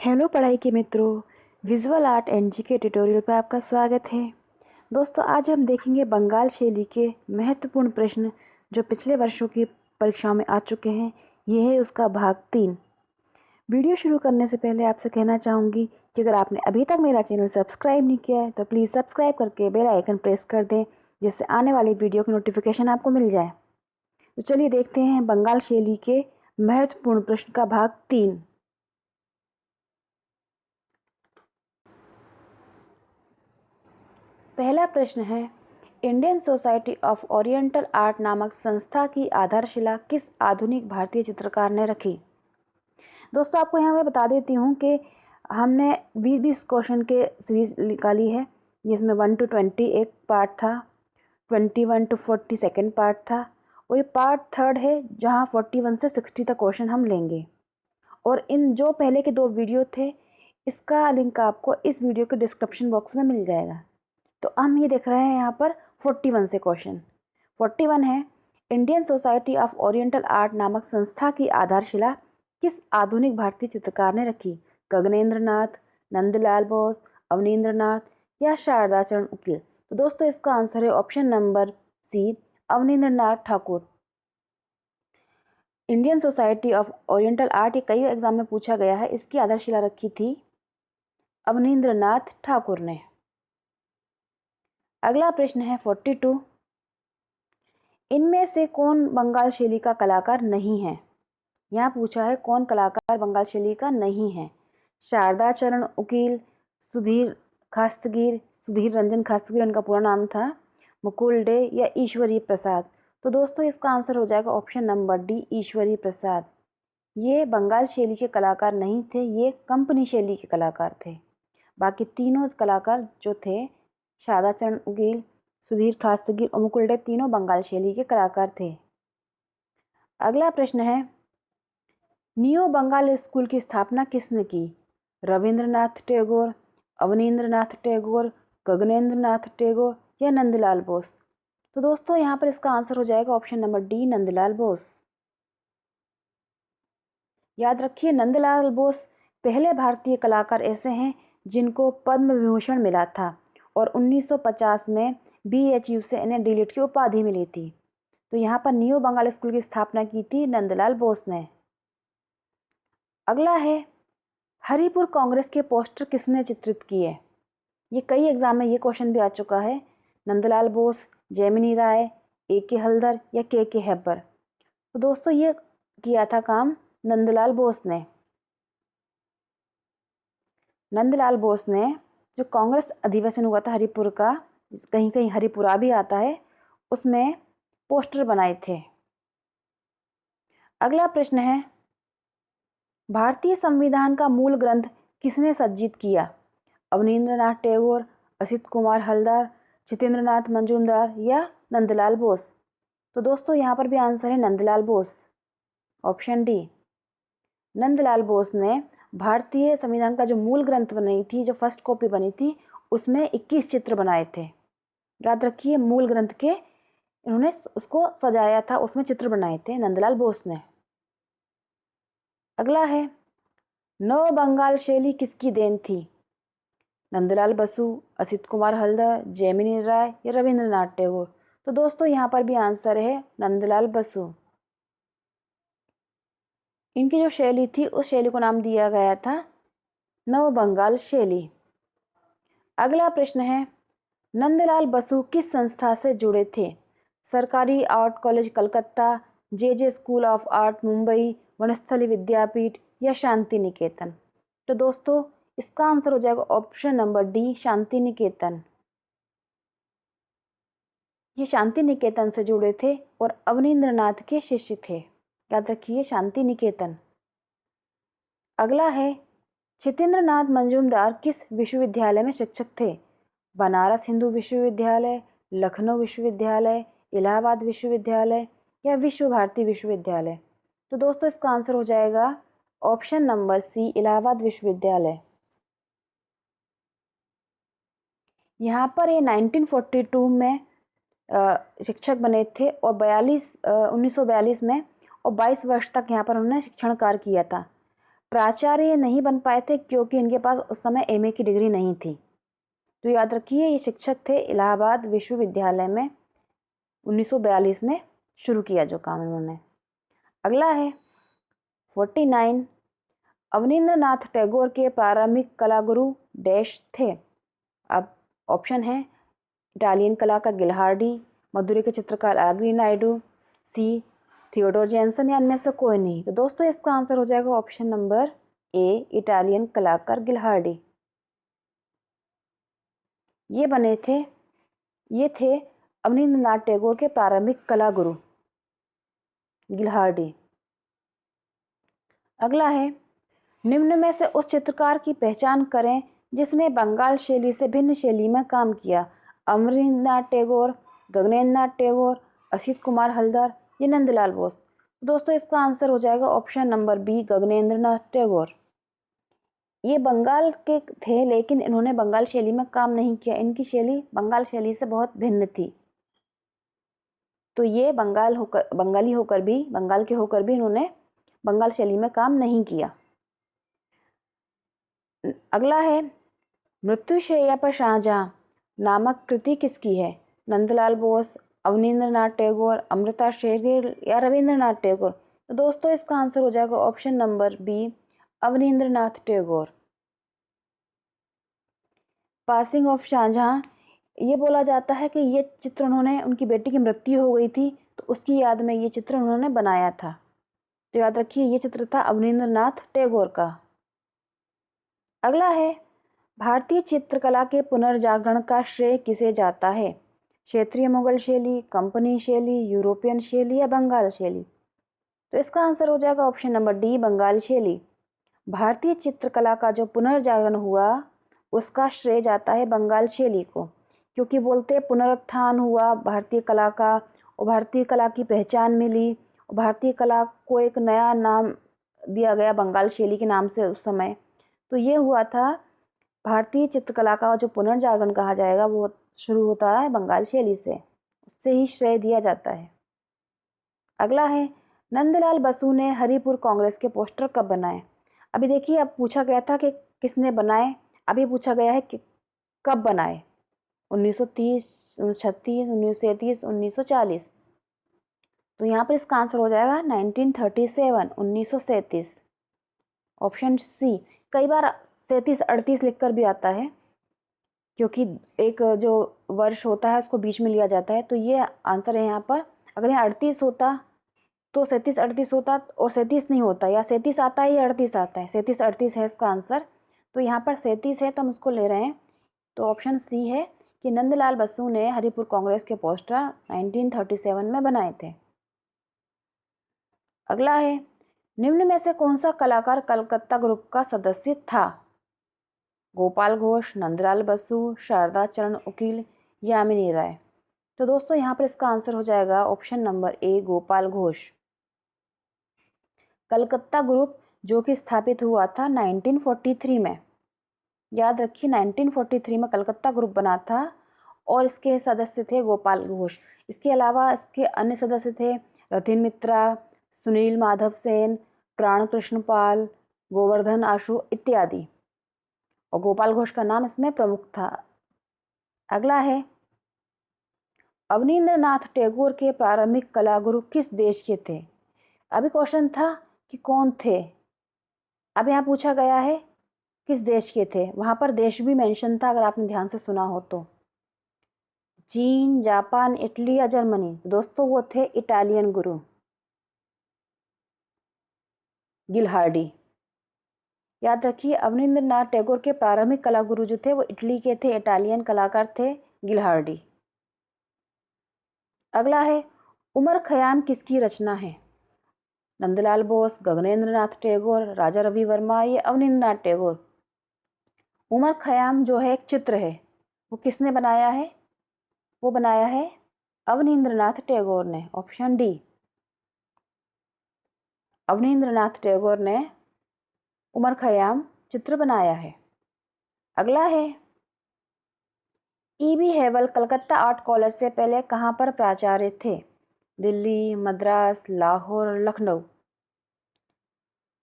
Hello पढ़ाई के मित्रों, विजुअल आर्ट एंड जी के ट्यूटोरियल पर आपका स्वागत है। दोस्तों, आज हम देखेंगे बंगाल शैली के महत्वपूर्ण प्रश्न जो पिछले वर्षों की परीक्षाओं में आ चुके हैं। ये है उसका भाग 3। वीडियो शुरू करने से पहले आपसे कहना चाहूँगी कि अगर आपने अभी तक मेरा चैनल सब्सक्राइब नहीं किया है तो प्लीज़ सब्सक्राइब करके बेल आइकन प्रेस कर दें, जिससे आने वाली वीडियो की नोटिफिकेशन आपको मिल जाए। तो चलिए देखते हैं बंगाल शैली के महत्वपूर्ण प्रश्न का भाग 3। पहला प्रश्न है, Indian Society of Oriental art नामक संस्था की आधारशिला किस आधुनिक भारतीय चित्रकार ने रखी? दोस्तों, आपको यहाँ मैं बता देती हूँ कि हमने 20 क्वेश्चन के सीरीज निकाली है, जिसमें 1 to 20 एक पार्ट था, 21 to 40 सेकेंड पार्ट था, और ये पार्ट 3 है जहाँ 41 से 60 तक क्वेश्चन हम लेंगे। और इन जो पहले के 2 वीडियो थे, इसका लिंक आपको इस वीडियो के डिस्क्रिप्शन बॉक्स में मिल जाएगा। तो हम ये देख रहे हैं यहाँ पर 41 से क्वेश्चन। 41 है, Indian Society of Oriental art नामक संस्था की आधारशिला किस आधुनिक भारतीय चित्रकार ने रखी? गगनेंद्र नाथ, नंदलाल बोस, अवनींद्र नाथ या शारदाचरण उकील? तो दोस्तों, इसका आंसर है option number C, Abanindra Nath Thakur. Indian Society of Oriental Art, ये कई एग्जाम में पूछा गया है, इसकी आधारशिला रखी थी अवनींद्र नाथ ठाकुर ने। अगला प्रश्न है 42, इनमें से कौन बंगाल शैली का कलाकार नहीं है? यहाँ पूछा है कौन कलाकार बंगाल शैली का नहीं है। शारदाचरण उकील, सुधीर खास्तगीर, सुधीर रंजन खास्तगीर उनका पूरा नाम था, मुकुल डे या ईश्वरी प्रसाद? तो दोस्तों, इसका आंसर हो जाएगा option number D, Ishwari Prasad. ये बंगाल शैली के कलाकार नहीं थे, ये कंपनी शैली के कलाकार थे। बाकी तीनों कलाकार जो थे, शारदाचरण उकील, सुधीर खास्तगीर और मुकुल डे, तीनों बंगाल शैली के कलाकार थे। अगला प्रश्न है, नियो बंगाल स्कूल की स्थापना किसने की? रविंद्रनाथ टैगोर, अवनींद्रनाथ टैगोर, गगनेंद्र नाथ टैगोर या नंदलाल बोस? तो दोस्तों, यहाँ पर इसका आंसर हो जाएगा option number D, Nandlal Bose. याद रखिए, नंदलाल बोस पहले भारतीय कलाकार ऐसे हैं जिनको पद्म विभूषण मिला था, और 1950 में BHU से इन्हें डीलिट की उपाधि मिली थी। तो यहाँ पर न्यू बंगाल स्कूल की स्थापना की थी नंदलाल बोस ने। अगला है, हरिपुर कांग्रेस के पोस्टर किसने चित्रित किए? ये कई एग्जाम में ये क्वेश्चन भी आ चुका है। नंदलाल बोस, जैमिनी राय, AK हल्दर या KK हेब्बर? तो दोस्तों, ये किया था काम नंदलाल बोस ने। नंदलाल बोस ने जो कांग्रेस अधिवेशन हुआ था हरिपुर का, कहीं कहीं हरिपुरा भी आता है, उसमें पोस्टर बनाए थे। अगला प्रश्न है, भारतीय संविधान का मूल ग्रंथ किसने सज्जित किया? अवनींद्रनाथ टैगोर, असित कुमार हल्दर, जितेंद्रनाथ मंजूमदार या नंदलाल बोस? तो दोस्तों, यहाँ पर भी आंसर है नंदलाल बोस, ऑप्शन डी। नंदलाल बोस ने भारतीय संविधान का जो मूल ग्रंथ बनाई थी, जो फर्स्ट कॉपी बनी थी, उसमें 21 चित्र बनाए थे। याद रखिए, मूल ग्रंथ के इन्होंने उसको सजाया था, उसमें चित्र बनाए थे नंदलाल बोस ने। अगला है, नव बंगाल शैली किसकी देन थी? नंदलाल बसु, असित कुमार हल्दर, जैमिनी राय या रविंद्रनाथ टैगोर? तो दोस्तों, यहाँ पर भी आंसर है नंदलाल बसु। इनकी जो शैली थी, उस शैली को नाम दिया गया था नव बंगाल शैली। अगला प्रश्न है, नंदलाल बसु किस संस्था से जुड़े थे? सरकारी art college Calcutta, JJ school of art Mumbai, Vanasthali Vidyapith या शांति निकेतन? तो दोस्तों, इसका आंसर हो जाएगा option number D, Shanti Niketan. ये शांति निकेतन से जुड़े थे और अवनींद्र नाथ के शिष्य थे। याद रखिए, शांति निकेतन। अगला है, जितेंद्र नाथ मंजूमदार किस विश्वविद्यालय में शिक्षक थे? बनारस हिंदू विश्वविद्यालय, लखनऊ विश्वविद्यालय, इलाहाबाद विश्वविद्यालय या विश्व भारती विश्वविद्यालय? तो दोस्तों, इसका आंसर हो जाएगा ऑप्शन नंबर सी, इलाहाबाद विश्वविद्यालय। यहाँ पर ये 1942 में शिक्षक बने थे और 1942 में, और 22 वर्ष तक यहाँ पर उन्होंने शिक्षण कार्य किया था। प्राचार्य नहीं बन पाए थे क्योंकि इनके पास उस समय एमए की डिग्री नहीं थी। तो याद रखिए, ये शिक्षक थे। इलाहाबाद विश्वविद्यालय में 1942 में शुरू किया जो काम इन्होंने। अगला है 49, अवनींद्रनाथ टैगोर के प्रारंभिक कलागुरु डैश थे। अब ऑप्शन है इटालियन कलाकार गिलहार्डी, मदुरै के चित्रकार आग्री नायडू, सी थियोडोर जैनसन, या इनमें से कोई नहीं। तो दोस्तों इसका आंसर हो जाएगा ऑप्शन नंबर ए, इटालियन कलाकार गिलहार्डी। ये थे अवनींद्रनाथ टैगोर के प्रारंभिक कलागुरु गिलहार्डी। अगला है, निम्न में से उस चित्रकार की पहचान करें जिसने बंगाल शैली से भिन्न शैली में काम किया। अमरींद्रनाथ टैगोर, गगनेंद्रनाथ टैगोर, असित कुमार हलदर, या नंदलाल बोस। दोस्तों इसका आंसर हो जाएगा option number B, Gaganendranath Tagore. ये बंगाल के थे लेकिन इन्होंने बंगाल शैली में काम नहीं किया। इनकी शैली बंगाल शैली से बहुत भिन्न थी। तो ये बंगाल के होकर भी इन्होंने बंगाल शैली में काम नहीं किया। अगला है, मृत्युशैया पर शाहजहां नामक कृति किसकी है? नंदलाल बोस, अवनींद्रनाथ टैगोर, अमृता शेरगिल, या रविंद्रनाथ टैगोर। तो दोस्तों इसका आंसर हो जाएगा option number B, Abanindranath Tagore. Passing of Shahjahan, ये बोला जाता है कि ये चित्र उनकी बेटी की मृत्यु हो गई थी तो उसकी याद में ये चित्र उन्होंने बनाया था। तो याद रखिए ये चित्र था अवनींद्रनाथ टैगोर का। अगला है, भारतीय चित्रकला के पुनर्जागरण का श्रेय किसे जाता है? क्षेत्रीय मुगल शैली, कंपनी शैली, यूरोपियन शैली, या बंगाल शैली। तो इसका आंसर हो जाएगा ऑप्शन नंबर डी, बंगाल शैली। भारतीय चित्रकला का जो पुनर्जागरण हुआ उसका श्रेय जाता है बंगाल शैली को, क्योंकि बोलते पुनरुत्थान हुआ भारतीय कला का और भारतीय कला की पहचान मिली और भारतीय कला को एक नया नाम दिया गया बंगाल शैली के नाम से उस समय। तो ये हुआ था भारतीय चित्रकला का जो पुनर्जागरण कहा जाएगा वो शुरू होता है बंगाल शैली से, उससे ही श्रेय दिया जाता है। अगला है, नंदलाल बसु ने हरिपुर कांग्रेस के पोस्टर कब बनाए? अभी देखिए, अब पूछा गया था कि किसने बनाए, अभी पूछा गया है कि कब बनाए। 1930, 1936, 1937, 1940। तो यहाँ पर इसका आंसर हो जाएगा 1937, 1937, ऑप्शन सी। कई बार 37-38 लिखकर भी आता है क्योंकि एक जो वर्ष होता है उसको बीच में लिया जाता है। तो ये आंसर है यहाँ पर। अगर यहाँ 38 होता तो 37-38 होता और 37 नहीं होता, या 37 आता है या 38 आता है। 37-38 है इसका आंसर। तो यहाँ पर 37 है तो हम उसको ले रहे हैं। तो ऑप्शन सी है कि नंदलाल बसु ने हरिपुर कांग्रेस के पोस्टर 1937 में बनाए थे। अगला है, निम्न में से कौन सा कलाकार कलकत्ता ग्रुप का सदस्य था? गोपाल घोष, नंदलाल बसु, शारदा चरण उकील, यामिनी राय। तो दोस्तों यहाँ पर इसका आंसर हो जाएगा option number A, Gopal Ghosh. Calcutta group जो कि स्थापित हुआ था 1943 में। याद रखिए 1943 में कलकत्ता ग्रुप बना था और इसके सदस्य थे गोपाल घोष। इसके अलावा इसके अन्य सदस्य थे रथिन मित्रा, सुनील माधव सेन, प्राण कृष्ण पाल, गोवर्धन आशु इत्यादि, और गोपाल घोष का नाम इसमें प्रमुख था। अगला है, अवनींद्रनाथ टैगोर के प्रारंभिक कलागुरु किस देश के थे? अभी क्वेश्चन था कि कौन थे, अब यहाँ पूछा गया है किस देश के थे। वहाँ पर देश भी मेंशन था अगर आपने ध्यान से सुना हो तो। चीन, जापान, इटली या जर्मनी। दोस्तों वो थे इटालियन गुरु गिलहार्डी। याद रखिए अवनींद्रनाथ टैगोर के प्रारंभिक कलागुरु जो थे वो इटली के थे, इटालियन कलाकार थे गिलहार्डी। अगला है, उमर खयाम किसकी रचना है? नंदलाल बोस, गगनेंद्रनाथ टैगोर, राजा रवि वर्मा, या अवनींद्रनाथ टैगोर। उमर खयाम जो है एक चित्र है, वो किसने बनाया है? वो बनाया है अवनींद्रनाथ टैगोर ने, ऑप्शन डी। अवनींद्रनाथ टैगोर ने उमर खयाम चित्र बनाया है। अगला है, ई.बी. हेवल कलकत्ता आर्ट कॉलेज से पहले कहाँ पर प्राचार्य थे? दिल्ली, मद्रास, लाहौर, लखनऊ।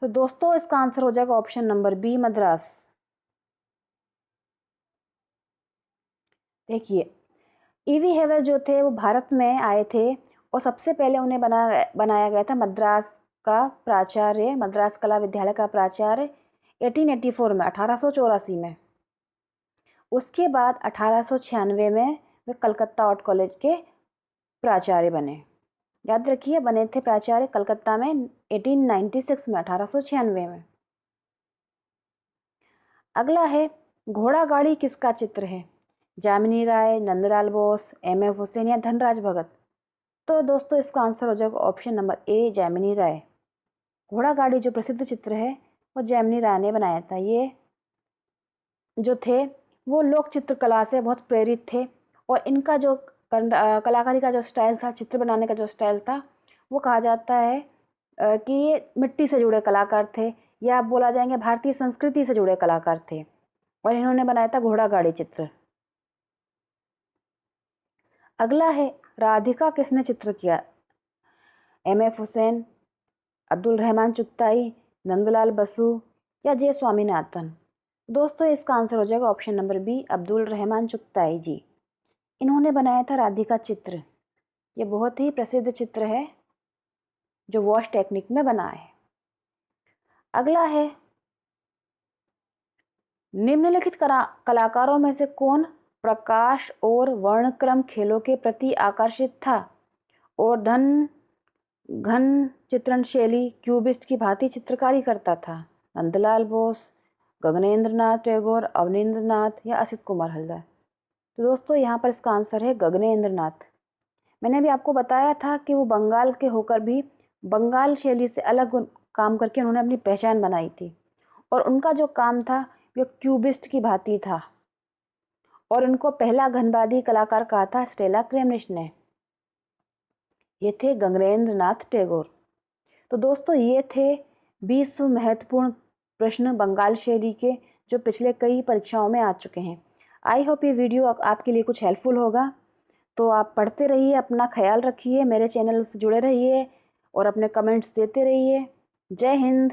तो दोस्तों इसका आंसर हो जाएगा ऑप्शन नंबर बी, मद्रास। देखिए, ईवी हेवर जो थे वो भारत में आए थे और सबसे पहले उन्हें बनाया गया था मद्रास का प्राचार्य, मद्रास कला विद्यालय का प्राचार्य 1884 में, 1884 में। उसके बाद 1896 में वे कलकत्ता आर्ट कॉलेज के प्राचार्य बने। याद रखिए, बने थे प्राचार्य कलकत्ता में 1896 में, 1896 में। अगला है, घोड़ा गाड़ी किसका चित्र है? जामिनी राय, नंदलाल बोस, एम.एफ. हुसैन या धनराज भगत? तो दोस्तों इसका आंसर हो जाएगा ऑप्शन नंबर ए, जामिनी राय। घोड़ा गाड़ी जो प्रसिद्ध चित्र है वो जामिनी राय ने बनाया था। ये जो थे वो लोक चित्रकला से बहुत प्रेरित थे और इनका जो कलाकारी का जो स्टाइल था, चित्र बनाने का जो स्टाइल था, वो कहा जाता है कि ये मिट्टी से जुड़े कलाकार थे, या आप बोला जाएंगे भारतीय संस्कृति से जुड़े कलाकार थे, और इन्होंने बनाया था घोड़ा गाड़ी चित्र। अगला है, राधिका किसने चित्र किया? एम.एफ. हुसैन, अब्दुल रहमान चुगताई, नंदलाल बसु या जे स्वामीनाथन? दोस्तों इसका आंसर हो जाएगा option number B, Abdul Rahman Chughtai ji. इन्होंने बनाया था राधिका चित्र। ये बहुत ही प्रसिद्ध चित्र है जो वॉश टेक्निक में बना है। अगला है, निम्नलिखित कलाकारों में से कौन प्रकाश और वर्णक्रम खेलों के प्रति आकर्षित था और घन चित्रण शैली क्यूबिस्ट की भांति चित्रकारी करता था? नंदलाल बोस, गगनेंद्र नाथ टैगोर, अवनींद्र नाथ या असित कुमार हल्दर? तो दोस्तों यहाँ पर इसका आंसर है गगनेंद्र नाथ। मैंने भी आपको बताया था कि वो बंगाल के होकर भी बंगाल शैली से अलग काम करके उन्होंने अपनी पहचान बनाई थी, और उनका जो काम था वो क्यूबिस्ट की भांति था, और उनको पहला घनवादी कलाकार कहा था स्टेला क्रेमनिश ने। ये थे गगनेंद्र नाथ टैगोर। तो दोस्तों ये थे 20 महत्वपूर्ण प्रश्न बंगाल शैली के, जो पिछले कई परीक्षाओं में आ चुके हैं। आई होप ये वीडियो आपके लिए कुछ हेल्पफुल होगा। तो आप पढ़ते रहिए, अपना ख्याल रखिए, मेरे चैनल से जुड़े रहिए और अपने कमेंट्स देते रहिए। जय हिंद।